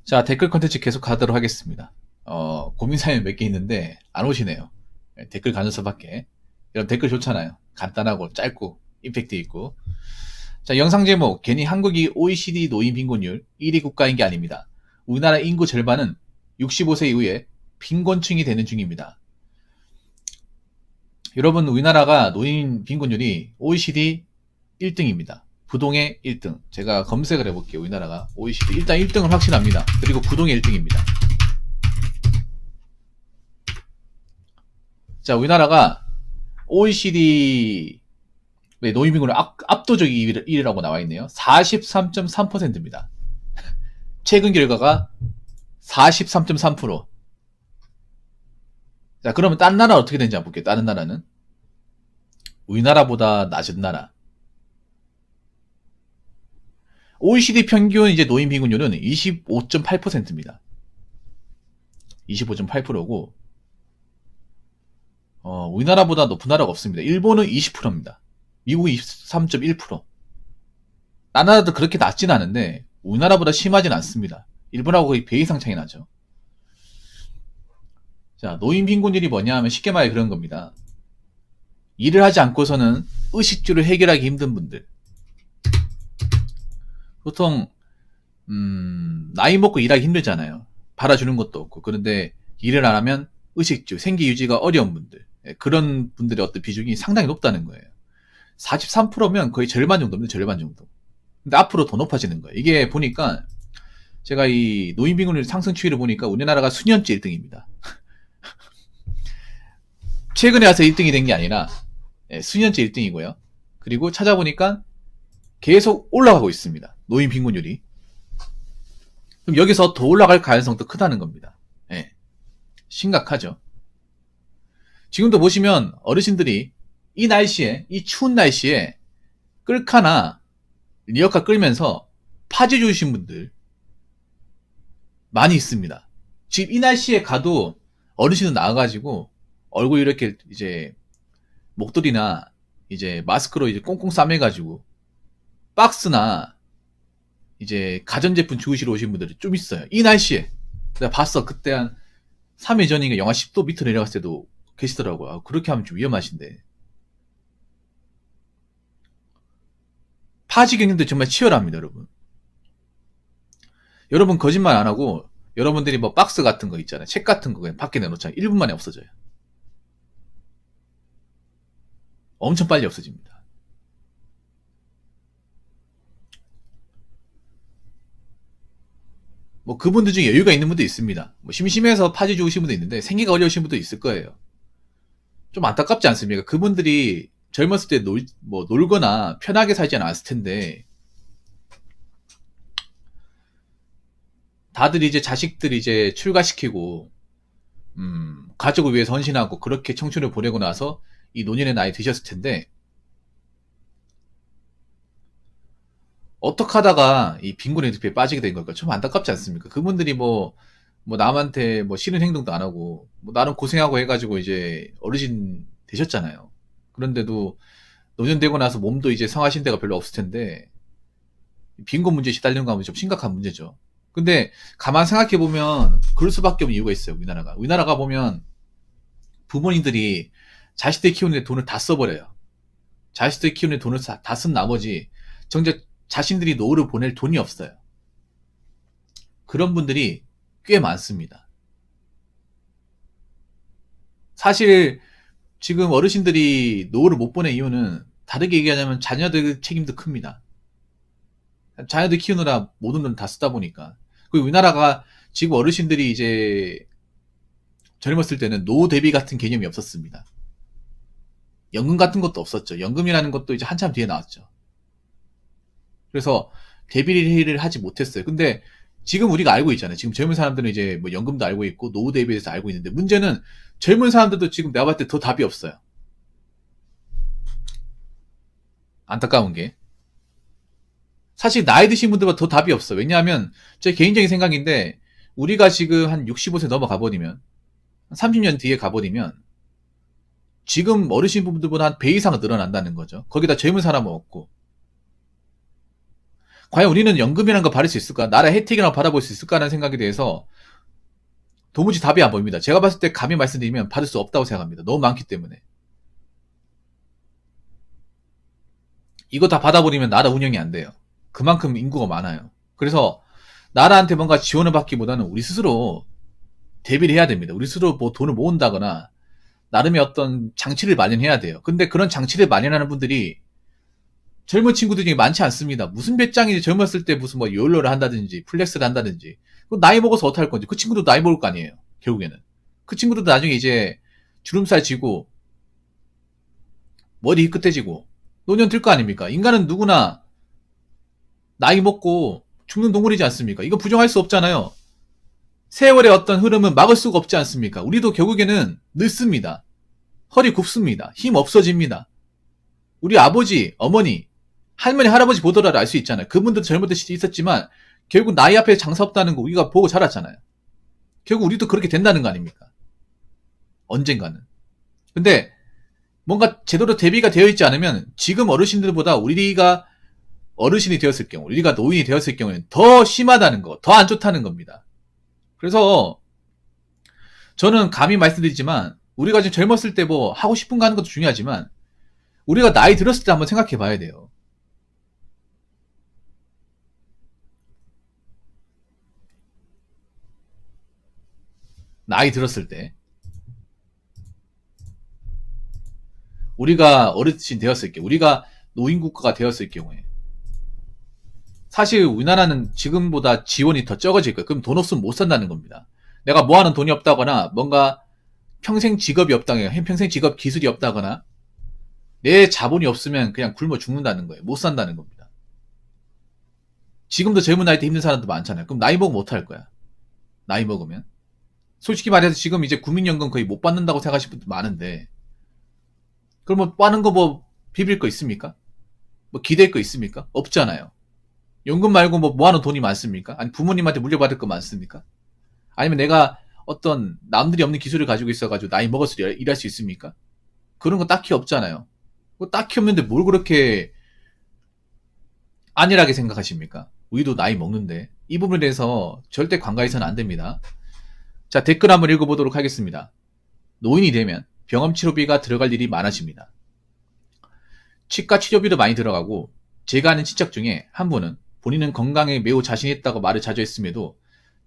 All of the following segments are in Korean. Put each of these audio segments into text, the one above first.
자, 댓글 컨텐츠 계속 가도록 하겠습니다. 고민 사연 몇 개 있는데 안 오시네요. 댓글 가는 수밖에. 이런 댓글 좋잖아요. 간단하고 짧고 임팩트 있고. 자, 영상 제목. 괜히 한국이 OECD 노인 빈곤율 1위 국가인 게 아닙니다. 우리나라 인구 절반은 65세 이후에 빈곤층이 되는 중입니다. 여러분, 우리나라가 노인 빈곤율이 OECD 1등입니다. 부동의 1등. 제가 검색을 해볼게요. 우리나라가 OECD. 일단 1등은 확실합니다. 그리고 부동의 1등입니다. 자, 우리나라가 OECD 노인 빈곤율 압도적 1위라고 나와 있네요. 43.3%입니다. 최근 결과가 43.3%. 자, 그러면 다른 나라 어떻게 되는지 한번 볼게요. 다른 나라는. 우리나라보다 낮은 나라. OECD 평균 이제 노인 빈곤율은 25.8%입니다. 25.8%고, 우리나라보다 높은 나라가 없습니다. 일본은 20%입니다. 미국은 23.1%. 다른 나라도 그렇게 낮진 않은데, 우리나라보다 심하진 않습니다. 일본하고 거의 배 이상 차이 나죠. 자, 노인 빈곤율이 뭐냐 하면 쉽게 말해 그런 겁니다. 일을 하지 않고서는 의식주를 해결하기 힘든 분들. 보통 나이 먹고 일하기 힘들잖아요. 팔아주는 것도 없고. 그런데 일을 안 하면 의식주, 생계 유지가 어려운 분들. 그런 분들의 어떤 비중이 상당히 높다는 거예요. 43%면 거의 절반 정도입니다. 절반 정도. 근데 앞으로 더 높아지는 거예요. 이게 보니까 제가 이 노인 빈곤율 상승 추이를 보니까 우리나라가 수년째 1등입니다. 최근에 와서 1등이 된 게 아니라 수년째 1등이고요. 그리고 찾아보니까 계속 올라가고 있습니다. 노인 빈곤율이. 그럼 여기서 더 올라갈 가능성도 크다는 겁니다. 예. 심각하죠. 지금도 보시면 어르신들이 이 날씨에, 이 추운 날씨에 끌카나 리어카 끌면서 파지 주우신 분들 많이 있습니다. 지금 이 날씨에 가도 어르신은 나와가지고 얼굴 이렇게 이제 목도리나 이제 마스크로 이제 꽁꽁 싸매가지고 박스나 이제 가전제품 주우시러 오신 분들이 좀 있어요. 이 날씨에. 내가 봤어. 그때 한 3일 전인가 영하 10도 밑으로 내려갔을 때도 계시더라고요. 그렇게 하면 좀 위험하신데. 파지 경쟁도 정말 치열합니다, 여러분. 여러분 거짓말 안 하고 여러분들이 뭐 박스 같은 거 있잖아요. 책 같은 거 그냥 밖에 내놓잖아요. 1분 만에 없어져요. 엄청 빨리 없어집니다. 뭐 그분들 중에 여유가 있는 분도 있습니다. 뭐 심심해서 파지 주우신 분도 있는데 생기가 어려우신 분도 있을 거예요. 좀 안타깝지 않습니까? 그분들이 젊었을 때 놀거나 편하게 살지 않았을 텐데 다들 이제 자식들 이제 출가시키고 가족을 위해서 헌신하고 그렇게 청춘을 보내고 나서 이 노년의 나이 드셨을 텐데 어떻게 하다가 이 빈곤의 늪에 빠지게 된 걸까? 좀 안타깝지 않습니까? 그분들이 뭐 남한테 뭐 싫은 행동도 안 하고, 뭐 나름 고생하고 해가지고 이제 어르신 되셨잖아요. 그런데도 노년되고 나서 몸도 이제 성하신 데가 별로 없을 텐데, 빈곤 문제에 시달리는 거 하면 좀 심각한 문제죠. 근데 가만 생각해보면 그럴 수밖에 없는 이유가 있어요, 우리나라가. 우리나라가 보면 부모님들이 자식들 키우는데 돈을 다 써버려요. 자식들 키우는데 돈을 다 쓴 나머지 정작 자신들이 노후를 보낼 돈이 없어요. 그런 분들이 꽤 많습니다. 사실 지금 어르신들이 노후를 못 보낸 이유는 다르게 얘기하자면 자녀들 책임도 큽니다. 자녀들 키우느라 모든 돈 다 쓰다 보니까. 그리고 우리나라가 지금 어르신들이 이제 젊었을 때는 노후 대비 같은 개념이 없었습니다. 연금 같은 것도 없었죠. 연금이라는 것도 이제 한참 뒤에 나왔죠. 그래서 대비를 하지 못했어요. 근데 지금 우리가 알고 있잖아요. 지금 젊은 사람들은 이제 뭐 연금도 알고 있고 노후 대비에 대해서 알고 있는데 문제는 젊은 사람들도 지금 내가 봤을 때 더 답이 없어요. 안타까운 게. 사실 나이 드신 분들보다 더 답이 없어. 왜냐하면 제 개인적인 생각인데 우리가 지금 한 65세 넘어가 버리면 30년 뒤에 가버리면 지금 어르신 분들보다 한 배 이상 늘어난다는 거죠. 거기다 젊은 사람은 없고. 과연 우리는 연금이라는 거 받을 수 있을까? 나라 혜택이라고 받아볼 수 있을까라는 생각에 대해서 도무지 답이 안 보입니다. 제가 봤을 때 감히 말씀드리면 받을 수 없다고 생각합니다. 너무 많기 때문에. 이거 다 받아버리면 나라 운영이 안 돼요. 그만큼 인구가 많아요. 그래서 나라한테 뭔가 지원을 받기보다는 우리 스스로 대비를 해야 됩니다. 우리 스스로 뭐 돈을 모은다거나 나름의 어떤 장치를 마련해야 돼요. 근데 그런 장치를 마련하는 분들이 젊은 친구들이 많지 않습니다. 무슨 배짱이 젊었을 때 무슨 뭐 요일러를 한다든지 플렉스를 한다든지 나이 먹어서 어떻게 할 건지 그 친구도 나이 먹을 거 아니에요. 결국에는 그 친구들도 나중에 이제 주름살 지고 머리 희끗해지고 노년 들 거 아닙니까? 인간은 누구나 나이 먹고 죽는 동물이지 않습니까? 이거 부정할 수 없잖아요. 세월의 어떤 흐름은 막을 수가 없지 않습니까? 우리도 결국에는 늙습니다. 허리 굽습니다. 힘 없어집니다. 우리 아버지, 어머니, 할머니, 할아버지 보더라도 알 수 있잖아요. 그분들도 젊을 때 있었지만 결국 나이 앞에 장사 없다는 거 우리가 보고 자랐잖아요. 결국 우리도 그렇게 된다는 거 아닙니까? 언젠가는. 근데 뭔가 제대로 대비가 되어 있지 않으면 지금 어르신들보다 우리가 어르신이 되었을 경우, 우리가 노인이 되었을 경우에는 더 심하다는 거, 더 안 좋다는 겁니다. 그래서 저는 감히 말씀드리지만 우리가 지금 젊었을 때 뭐 하고 싶은 거 하는 것도 중요하지만 우리가 나이 들었을 때 한번 생각해 봐야 돼요. 나이 들었을 때 우리가 어르신 되었을 때 우리가 노인 국가가 되었을 경우에 사실 우리나라는 지금보다 지원이 더 적어질 거예요. 그럼 돈 없으면 못 산다는 겁니다. 내가 모아놓은 돈이 없다거나 뭔가 평생 직업이 없다거나 평생 직업 기술이 없다거나 내 자본이 없으면 그냥 굶어 죽는다는 거예요. 못 산다는 겁니다. 지금도 젊은 나이 때 힘든 사람도 많잖아요. 그럼 나이 먹으면 어떡할 거야? 나이 먹으면 솔직히 말해서 지금 이제 국민연금 거의 못 받는다고 생각하시는 분들 많은데 그럼 뭐 빠는 거 뭐 비빌 거 있습니까? 뭐 기댈 거 있습니까? 없잖아요. 연금 말고 뭐 모아놓은 돈이 많습니까? 아니 부모님한테 물려받을 거 많습니까? 아니면 내가 어떤 남들이 없는 기술을 가지고 있어가지고 나이 먹어서 일할 수 있습니까? 그런 거 딱히 없잖아요. 뭐 딱히 없는데 뭘 그렇게 안일하게 생각하십니까? 우리도 나이 먹는데 이 부분에 대해서 절대 관가해서는 안 됩니다. 자, 댓글 한번 읽어보도록 하겠습니다. 노인이 되면 병원 치료비가 들어갈 일이 많아집니다. 치과 치료비도 많이 들어가고 제가 아는 친척 중에 한 분은 본인은 건강에 매우 자신 있다고 말을 자주 했음에도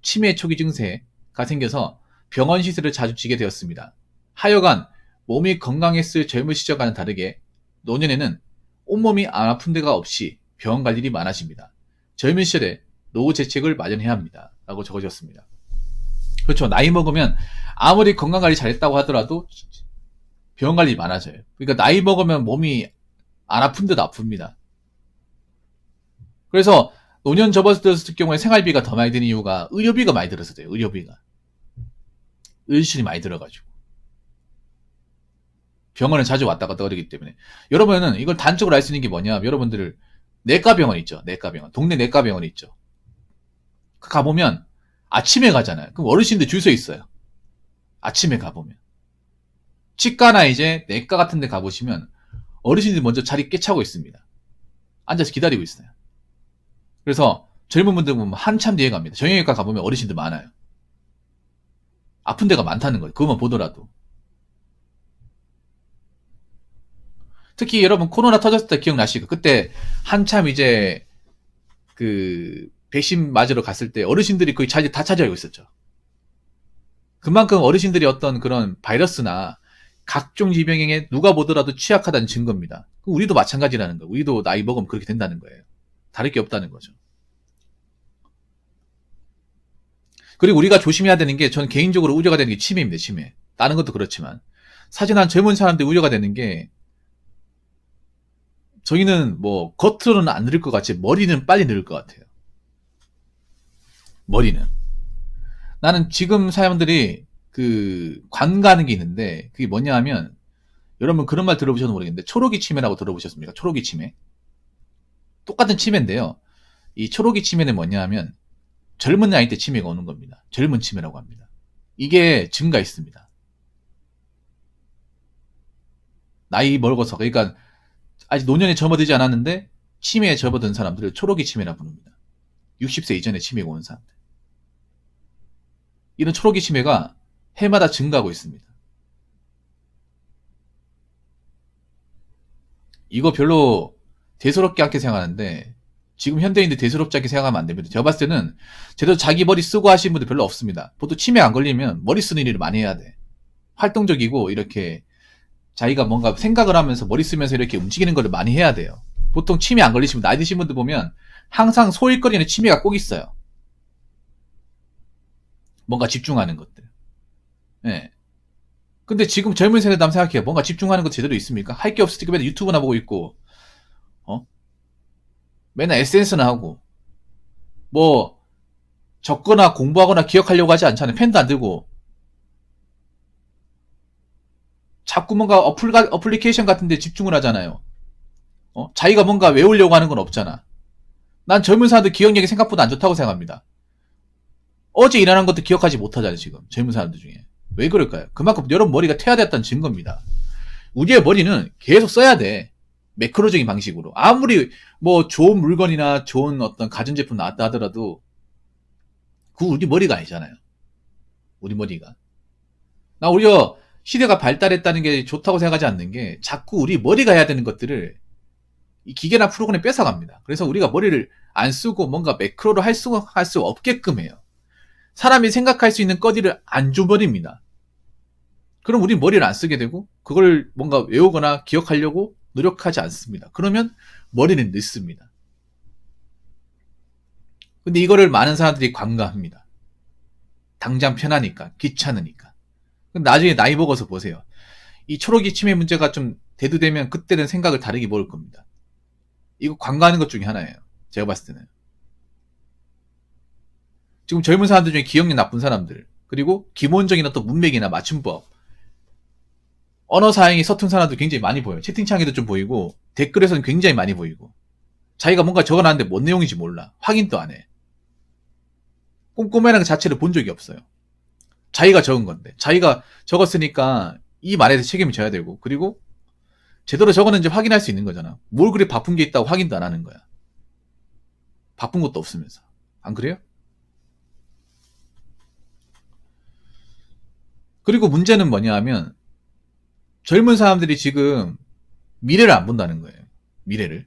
치매 초기 증세가 생겨서 병원 시술을 자주 지게 되었습니다. 하여간 몸이 건강했을 젊은 시절과는 다르게 노년에는 온몸이 안 아픈 데가 없이 병원 갈 일이 많아집니다. 젊은 시절에 노후 재책을 마련해야 합니다. 라고 적어졌습니다. 그렇죠. 나이 먹으면 아무리 건강관리 잘했다고 하더라도 병원 갈 일이 많아져요. 그러니까 나이 먹으면 몸이 안 아픈데도 아픕니다. 그래서 노년 접어들었을 경우에 생활비가 더 많이 드는 이유가 의료비가 많이 들어서 돼요. 의료비가. 의료수술이 많이 들어가지고. 병원을 자주 왔다 갔다 그러기 때문에. 여러분은 이걸 단적으로 알 수 있는 게 뭐냐. 여러분들 내과병원 있죠. 내과병원. 동네 내과병원 있죠. 가보면 아침에 가잖아요. 그럼 어르신들 줄 서 있어요. 아침에 가보면. 치과나 이제 내과 같은 데 가보시면 어르신들이 먼저 자리 꿰차고 있습니다. 앉아서 기다리고 있어요. 그래서 젊은 분들 보면 한참 뒤에 갑니다. 정형외과 가보면 어르신들 많아요. 아픈 데가 많다는 거예요. 그것만 보더라도. 특히 여러분 코로나 터졌을 때 기억나시고 그때 한참 이제 그 백신 맞으러 갔을 때 어르신들이 거의 자리 다 차지하고 있었죠. 그만큼 어르신들이 어떤 그런 바이러스나 각종 질병에 누가 보더라도 취약하다는 증거입니다. 우리도 마찬가지라는 거예요. 우리도 나이 먹으면 그렇게 된다는 거예요. 다를 게 없다는 거죠. 그리고 우리가 조심해야 되는 게 저는 개인적으로 우려가 되는 게 치매입니다. 치매. 다른 것도 그렇지만 사실 난 젊은 사람들 우려가 되는 게 저희는 뭐 겉으로는 안 늙을 것 같지 머리는 빨리 늙을 것 같아요. 머리는. 나는 지금 사람들이 그 관가하는 게 있는데 그게 뭐냐 하면 여러분 그런 말 들어보셔도 모르겠는데 초록이 치매라고 들어보셨습니까? 초록이 치매. 똑같은 치매인데요. 이 초록이 치매는 뭐냐 하면 젊은 나이 때 치매가 오는 겁니다. 젊은 치매라고 합니다. 이게 증가했습니다. 나이 먹어서 그러니까 아직 노년에 접어들지 않았는데 치매에 접어든 사람들을 초록이 치매라 부릅니다. 60세 이전에 치매가 온 사람들. 이런 초록이 치매가 해마다 증가하고 있습니다. 이거 별로 대수롭지 않게 생각하는데 지금 현대인들 대수롭지 않게 생각하면 안 됩니다. 제가 봤을 때는 제대로 자기 머리 쓰고 하시는 분들 별로 없습니다. 보통 치매 안 걸리면 머리 쓰는 일을 많이 해야 돼. 활동적이고 이렇게 자기가 뭔가 생각을 하면서 머리 쓰면서 이렇게 움직이는 걸 많이 해야 돼요. 보통 치매 안 걸리시면 나이 드신 분들 보면 항상 소일거리는 치매가 꼭 있어요. 뭔가 집중하는 것들. 예. 근데 지금 젊은 세대도 한번 생각해요. 뭔가 집중하는 것 제대로 있습니까? 할 게 없으니까 맨날 유튜브나 보고 있고, 맨날 SNS나 하고, 뭐, 적거나 공부하거나 기억하려고 하지 않잖아요. 펜도 안 들고. 자꾸 뭔가 어플리케이션 같은 데 집중을 하잖아요. 자기가 뭔가 외우려고 하는 건 없잖아. 난 젊은 사람들 기억력이 생각보다 안 좋다고 생각합니다. 어제 일어난 것도 기억하지 못하잖아요, 지금. 젊은 사람들 중에. 왜 그럴까요? 그만큼 여러분 머리가 퇴화됐다는 증거입니다. 우리의 머리는 계속 써야 돼. 매크로적인 방식으로. 아무리 뭐 좋은 물건이나 좋은 어떤 가전제품 나왔다 하더라도 그거 우리 머리가 아니잖아요. 우리 머리가. 나 오히려 시대가 발달했다는 게 좋다고 생각하지 않는 게 자꾸 우리 머리가 해야 되는 것들을 이 기계나 프로그램에 뺏어갑니다. 그래서 우리가 머리를 안 쓰고 뭔가 매크로로 할 수 없게끔 해요. 사람이 생각할 수 있는 거리를 안 줘버립니다. 그럼 우리 머리를 안 쓰게 되고 그걸 뭔가 외우거나 기억하려고 노력하지 않습니다. 그러면 머리는 늦습니다. 근데 이거를 많은 사람들이 관가합니다. 당장 편하니까, 귀찮으니까. 나중에 나이 먹어서 보세요. 이 초록이 치매 문제가 좀 대두되면 그때는 생각을 다르게 먹을 겁니다. 이거 관가하는 것 중에 하나예요. 제가 봤을 때는. 지금 젊은 사람들 중에 기억력 나쁜 사람들, 그리고 기본적인 어떤 문맥이나 맞춤법, 언어 사용이 서툰 사람도 굉장히 많이 보여요. 채팅창에도 좀 보이고 댓글에서는 굉장히 많이 보이고 자기가 뭔가 적어놨는데 뭔 내용인지 몰라. 확인도 안 해. 꼼꼼해라는 것 자체를 본 적이 없어요. 자기가 적은 건데 자기가 적었으니까 이 말에 대해서 책임을 져야 되고 그리고 제대로 적었는지 확인할 수 있는 거잖아. 뭘 그리 바쁜 게 있다고 확인도 안 하는 거야. 바쁜 것도 없으면서. 안 그래요? 그리고 문제는 뭐냐 하면 젊은 사람들이 지금 미래를 안 본다는 거예요. 미래를.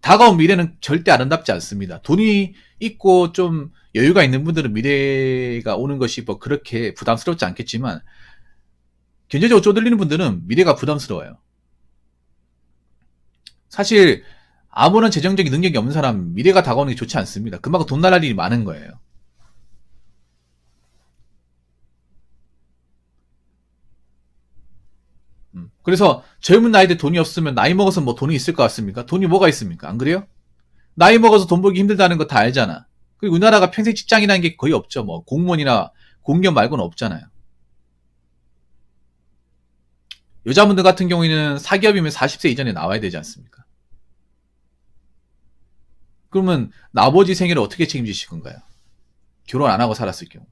다가온 미래는 절대 아름답지 않습니다. 돈이 있고 좀 여유가 있는 분들은 미래가 오는 것이 뭐 그렇게 부담스럽지 않겠지만 경제적으로 쪼들리는 분들은 미래가 부담스러워요. 사실 아무런 재정적인 능력이 없는 사람 미래가 다가오는 게 좋지 않습니다. 그만큼 돈 날릴 일이 많은 거예요. 그래서 젊은 나이대 돈이 없으면 나이 먹어서 뭐 돈이 있을 것 같습니까? 돈이 뭐가 있습니까? 안 그래요? 나이 먹어서 돈 벌기 힘들다는 거 다 알잖아. 그리고 우리나라가 평생 직장이라는 게 거의 없죠. 뭐 공무원이나 공기업 말고는 없잖아요. 여자분들 같은 경우에는 사기업이면 40세 이전에 나와야 되지 않습니까? 그러면 나머지 생애를 어떻게 책임지실 건가요? 결혼 안 하고 살았을 경우.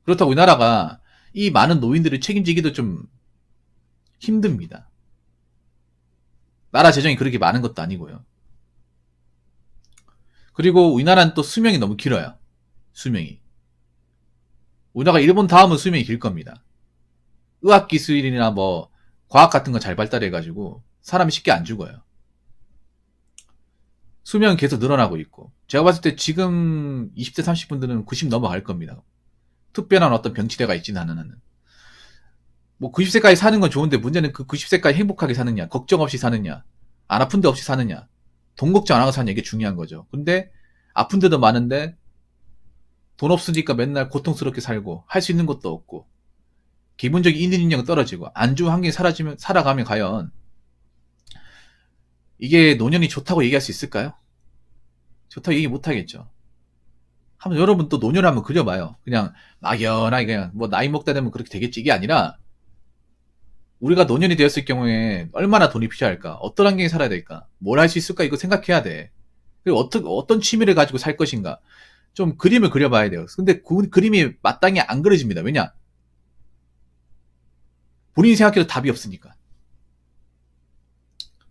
그렇다고 우리나라가 이 많은 노인들을 책임지기도 좀 힘듭니다. 나라 재정이 그렇게 많은 것도 아니고요. 그리고 우리나라는 또 수명이 너무 길어요. 수명이. 우리나라가 일본 다음은 수명이 길 겁니다. 의학기술이나 뭐 과학 같은 거 잘 발달해가지고 사람이 쉽게 안 죽어요. 수명은 계속 늘어나고 있고 제가 봤을 때 지금 20대 30분들은 90 넘어갈 겁니다. 특별한 어떤 병치레가 있지는 않은 한은. 뭐 90세까지 사는 건 좋은데 문제는 그 90세까지 행복하게 사느냐, 걱정 없이 사느냐, 안 아픈 데 없이 사느냐, 돈 걱정 안 하고 사느냐 이게 중요한 거죠. 근데 아픈 데도 많은데 돈 없으니까 맨날 고통스럽게 살고 할 수 있는 것도 없고 기본적인 인지능력은 떨어지고 안주 환경이 살아가면 과연 이게 노년이 좋다고 얘기할 수 있을까요? 좋다고 얘기 못 하겠죠. 한번 여러분 또 노년을 한번 그려봐요. 그냥 막연하게 그냥 뭐 나이 먹다 되면 그렇게 되겠지 이게 아니라 우리가 노년이 되었을 경우에 얼마나 돈이 필요할까? 어떤 환경에 살아야 될까? 뭘 할 수 있을까? 이거 생각해야 돼. 그리고 어떤 취미를 가지고 살 것인가? 좀 그림을 그려봐야 돼요. 근데 그 그림이 마땅히 안 그려집니다. 왜냐? 본인이 생각해도 답이 없으니까.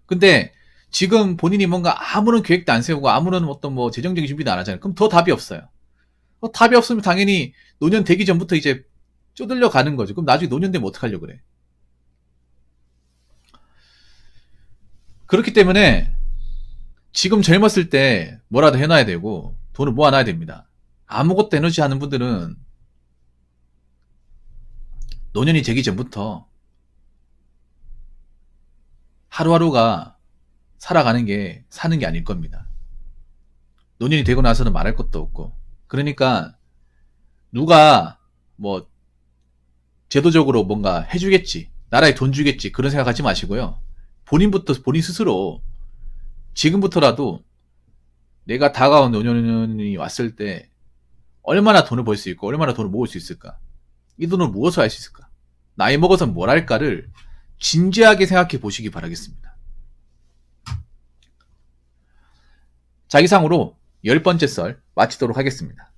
근데 지금 본인이 뭔가 아무런 계획도 안 세우고 아무런 어떤 뭐 재정적인 준비도 안 하잖아요. 그럼 더 답이 없어요. 답이 없으면 당연히 노년 되기 전부터 이제 쪼들려 가는 거죠. 그럼 나중에 노년 되면 어떡하려고 그래. 그렇기 때문에 지금 젊었을 때 뭐라도 해놔야 되고 돈을 모아놔야 됩니다. 아무것도 해놓지 않은 분들은 노년이 되기 전부터 하루하루가 살아가는 게 사는 게 아닐 겁니다. 노년이 되고 나서는 말할 것도 없고. 그러니까 누가 뭐 제도적으로 뭔가 해주겠지, 나라에 돈 주겠지, 그런 생각하지 마시고요. 본인 스스로 지금부터라도 내가 다가온 노년이 왔을 때 얼마나 돈을 벌 수 있고 얼마나 돈을 모을 수 있을까, 이 돈을 무엇을 할 수 있을까, 나이 먹어서 뭘 할까를 진지하게 생각해 보시기 바라겠습니다. 자, 이상으로 10번째 썰 마치도록 하겠습니다.